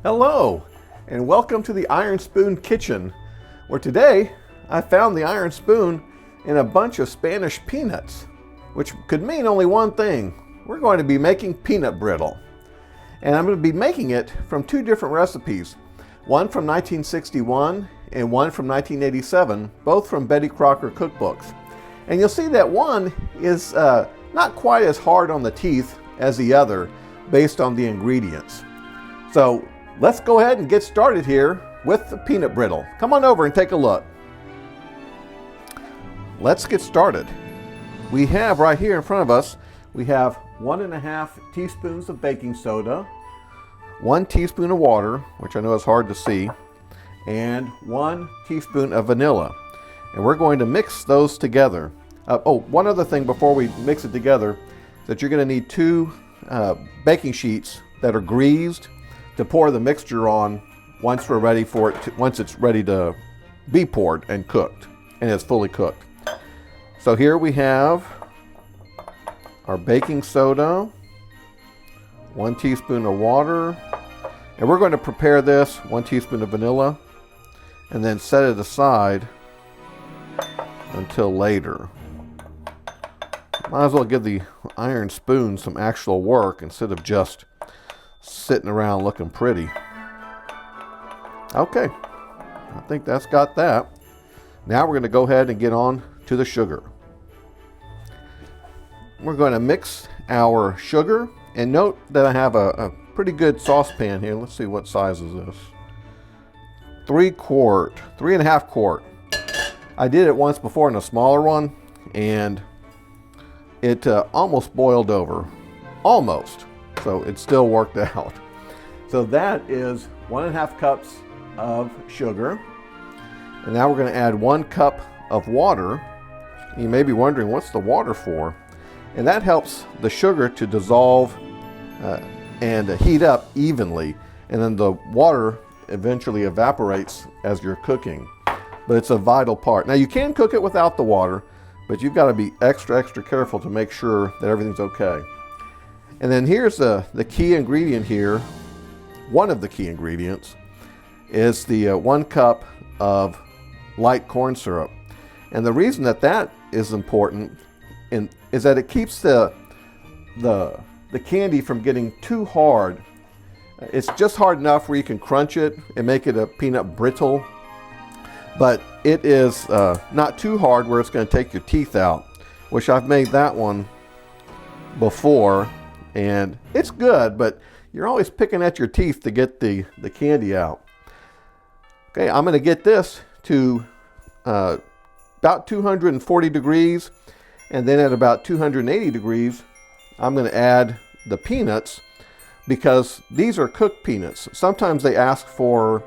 Hello, and welcome to the Iron Spoon Kitchen, where today I found the iron spoon in a bunch of Spanish peanuts, which could mean only one thing. We're going to be making peanut brittle. And I'm going to be making it from two different recipes, one from 1961 and one from 1987, both from Betty Crocker cookbooks. And you'll see that one is not quite as hard on the teeth as the other based on the ingredients. So let's go ahead and get started here with the peanut brittle. Come on over and take a look. Let's get started. We have right here in front of us, we have 1.5 teaspoons of baking soda, 1 teaspoon of water, which I know is hard to see, and 1 teaspoon of vanilla. And we're going to mix those together. One other thing before we mix it together, that you're going to need 2 baking sheets that are greased to pour the mixture on once it's ready to be poured and cooked, and it's fully cooked. So here we have our baking soda, 1 teaspoon of water, and we're going to prepare this 1 teaspoon of vanilla and then set it aside until later. Might as well give the iron spoon some actual work instead of just sitting around looking pretty. Okay, I think that's got that. Now we're going to go ahead and get on to the sugar. We're going to mix our sugar, and note that I have a pretty good saucepan here. Let's see, what size is this? 3.5 quart. I did it once before in a smaller one, and it almost boiled over. Almost. So it still worked out. So that is 1.5 cups of sugar. And now we're going to add 1 cup of water. You may be wondering, what's the water for? And that helps the sugar to dissolve and heat up evenly. And then the water eventually evaporates as you're cooking. But it's a vital part. Now you can cook it without the water, but you've got to be extra careful to make sure that everything's okay. And then here's the key ingredient here. One of the key ingredients is the 1 cup of light corn syrup. And the reason that is important is that it keeps the candy from getting too hard. It's just hard enough where you can crunch it and make it a peanut brittle, but it is not too hard where it's going to take your teeth out, which I've made that one before. And it's good, but you're always picking at your teeth to get the candy out. Okay, I'm going to get this to about 240 degrees, and then at about 280 degrees, I'm going to add the peanuts, because these are cooked peanuts. Sometimes they ask for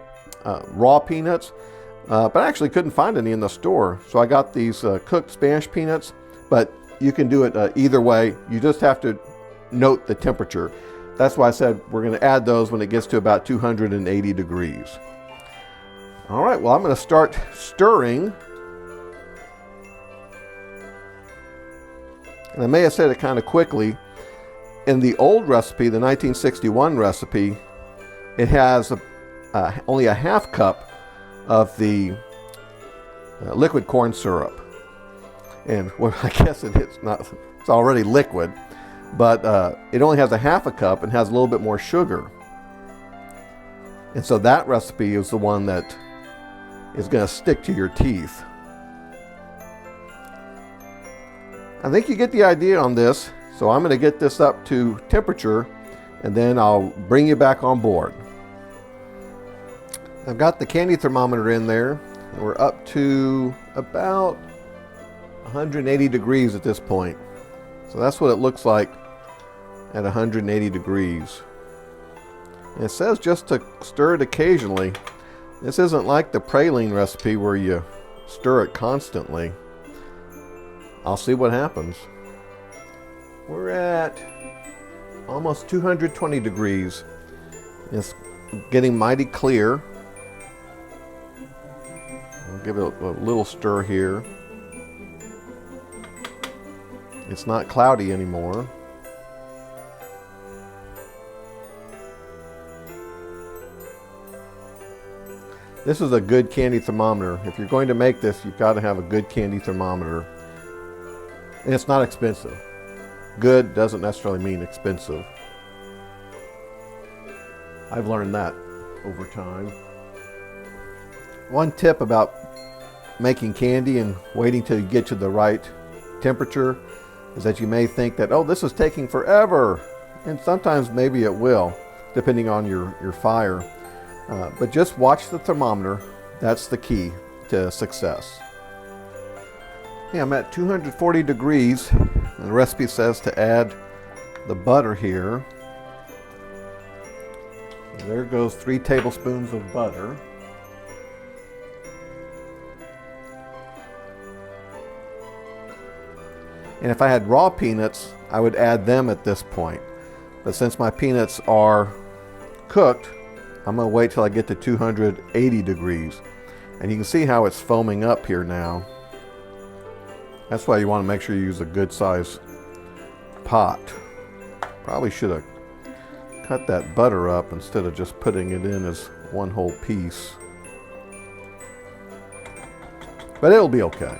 raw peanuts, but I actually couldn't find any in the store. So I got these cooked Spanish peanuts, but you can do it either way. You just have to note the temperature. That's why I said we're going to add those when it gets to about 280 degrees. All right, well, I'm going to start stirring. And I may have said it kind of quickly. In the old recipe, the 1961 recipe, it has only a 1/2 cup of the liquid corn syrup. And well, I guess it's already liquid. But it only has a 1/2 cup and has a little bit more sugar. And so that recipe is the one that is going to stick to your teeth. I think you get the idea on this. So I'm going to get this up to temperature, and then I'll bring you back on board. I've got the candy thermometer in there, and we're up to about 180 degrees at this point. So that's what it looks like at 180 degrees. And it says just to stir it occasionally. This isn't like the praline recipe where you stir it constantly. I'll see what happens. We're at almost 220 degrees. It's getting mighty clear. I'll give it a little stir here. It's not cloudy anymore. This is a good candy thermometer. If you're going to make this, you've got to have a good candy thermometer. And it's not expensive. Good doesn't necessarily mean expensive. I've learned that over time. One tip about making candy and waiting till you get to the right temperature is that you may think that, oh, this is taking forever. And sometimes maybe it will, depending on your fire. But just watch the thermometer. That's the key to success. Yeah, I'm at 240 degrees. And the recipe says to add the butter here. There goes 3 tablespoons of butter. And if I had raw peanuts, I would add them at this point. But since my peanuts are cooked, I'm going to wait till I get to 280 degrees. And you can see how it's foaming up here now. That's why you want to make sure you use a good size pot. Probably should have cut that butter up instead of just putting it in as one whole piece. But it'll be okay.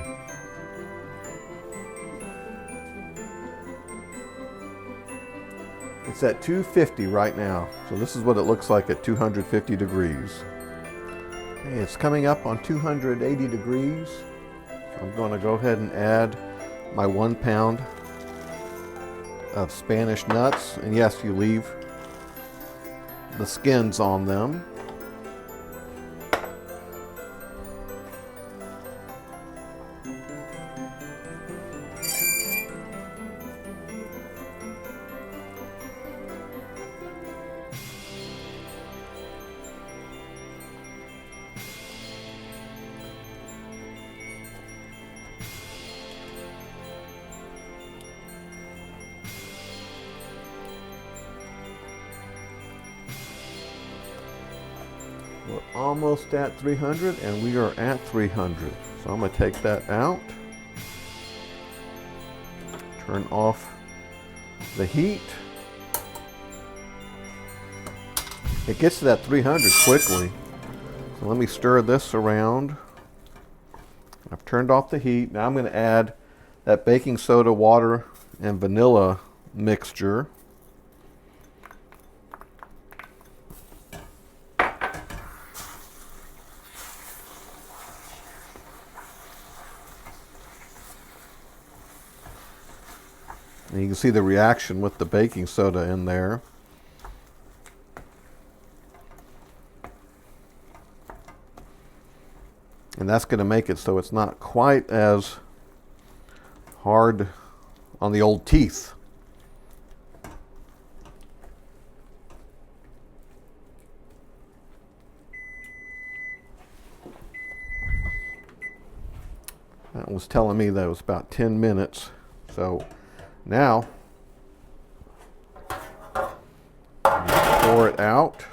It's at 250 right now. So this is what it looks like at 250 degrees. Okay, it's coming up on 280 degrees. I'm going to go ahead and add my 1 pound of Spanish nuts. And yes, you leave the skins on them. We're almost at 300 and we are at 300. So I'm going to take that out. Turn off the heat. It gets to that 300 quickly. So let me stir this around. I've turned off the heat. Now I'm going to add that baking soda, water, and vanilla mixture. And you can see the reaction with the baking soda in there. And that's going to make it so it's not quite as hard on the old teeth. That was telling me that it was about 10 minutes. So now, pour it out.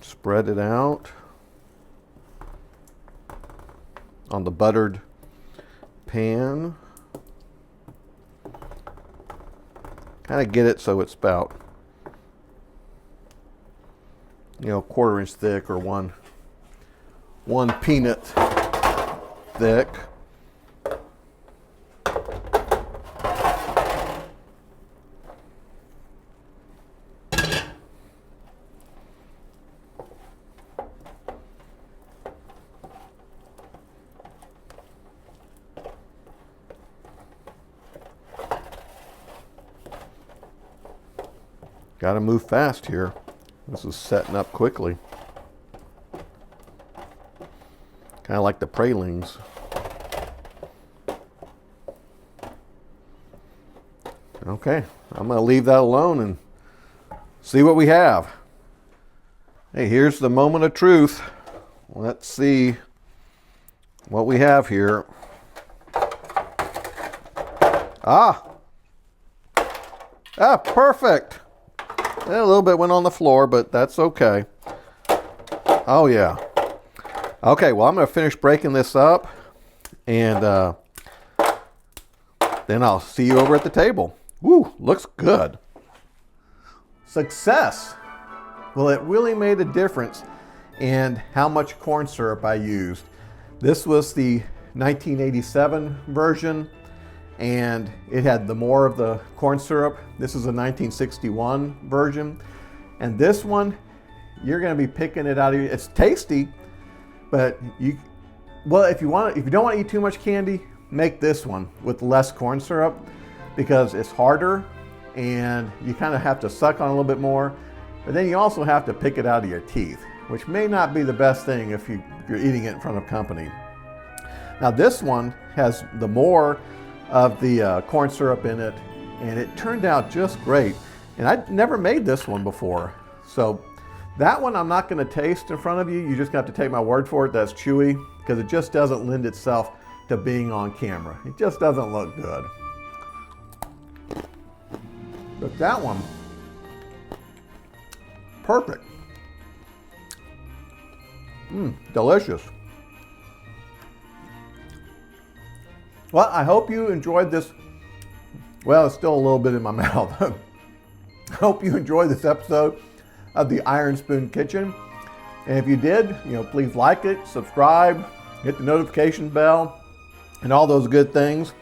Spread it out on the buttered pan. Kind of get it so it's about, quarter inch thick or one peanut thick. Got to move fast here. This is setting up quickly. Kind of like the pralines. Okay, I'm going to leave that alone and see what we have. Hey, here's the moment of truth. Let's see what we have here. Perfect. A little bit went on the floor, but that's okay. Oh, yeah. Okay, well, I'm going to finish breaking this up, and then I'll see you over at the table. Woo, looks good. Success! Well, it really made a difference in how much corn syrup I used. This was the 1987 version, and it had the more of the corn syrup. This is a 1961 version, and this one, you're going to be picking it out of your. It's tasty, but if you don't want to eat too much candy, make this one with less corn syrup, because it's harder and you kind of have to suck on a little bit more, but then you also have to pick it out of your teeth, which may not be the best thing if you're eating it in front of company. Now this one has the more of the corn syrup in it, and it turned out just great. And I'd never made this one before. So that one I'm not going to taste in front of you. You just have to take my word for it. That's chewy, because it just doesn't lend itself to being on camera. It just doesn't look good. But that one, perfect. Delicious. Well, I hope you enjoyed this. Well, it's still a little bit in my mouth. I hope you enjoyed this episode of the Iron Spoon Kitchen. And if you did, please like it, subscribe, hit the notification bell, and all those good things.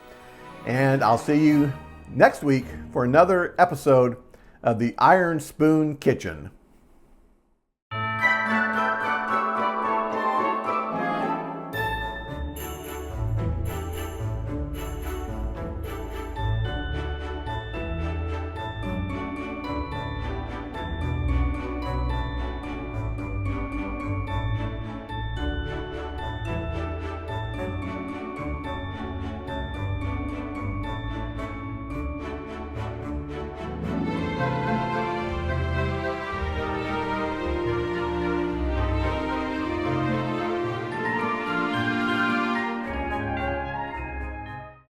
And I'll see you next week for another episode of the Iron Spoon Kitchen.